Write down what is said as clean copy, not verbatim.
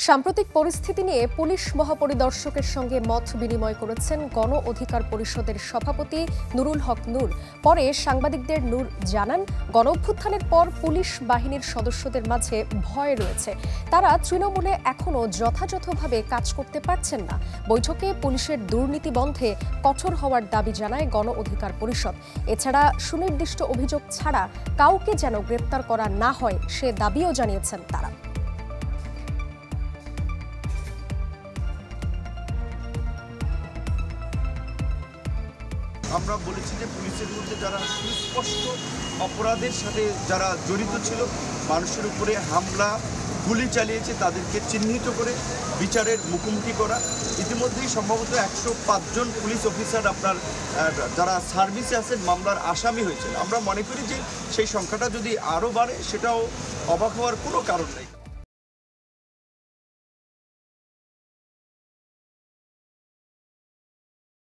সাম্প্রতিক পরিস্থিতি নিয়ে পুলিশ মহাপরিদর্শকের সঙ্গে মত বিনিময় করেছেন গণ অধিকার পরিষদের সভাপতি নুরুল হক নূর। পরে সাংবাদিকদের নূর জানান, গণঅভ্যুত্থানের পর পুলিশ বাহিনীর সদস্যদের মাঝে ভয় রয়েছে। তারা তৃণমূলে এখনও যথাযথভাবে কাজ করতে পারছেন না। বৈঠকে পুলিশের দুর্নীতি বন্ধে কঠোর হওয়ার দাবি জানায় গণ অধিকার পরিষদ। এছাড়া সুনির্দিষ্ট অভিযোগ ছাড়া কাউকে যেন গ্রেপ্তার করা না হয় সে দাবিও জানিয়েছেন তারা। আমরা বলেছি যে পুলিশের মধ্যে যারা সুস্পষ্ট অপরাধের সাথে যারা জড়িত ছিল, মানুষের উপরে হামলা গুলি চালিয়েছে, তাদেরকে চিহ্নিত করে বিচারের মুখোমুখি করা। ইতিমধ্যেই সম্ভবত 105 জন পুলিশ অফিসার আপনার যারা সার্ভিসে আছেন মামলার আসামি হয়েছেন। আমরা মনে করি যে সেই সংখ্যাটা যদি আরও বাড়ে সেটাও অবাক হওয়ার কোনো কারণ নেই।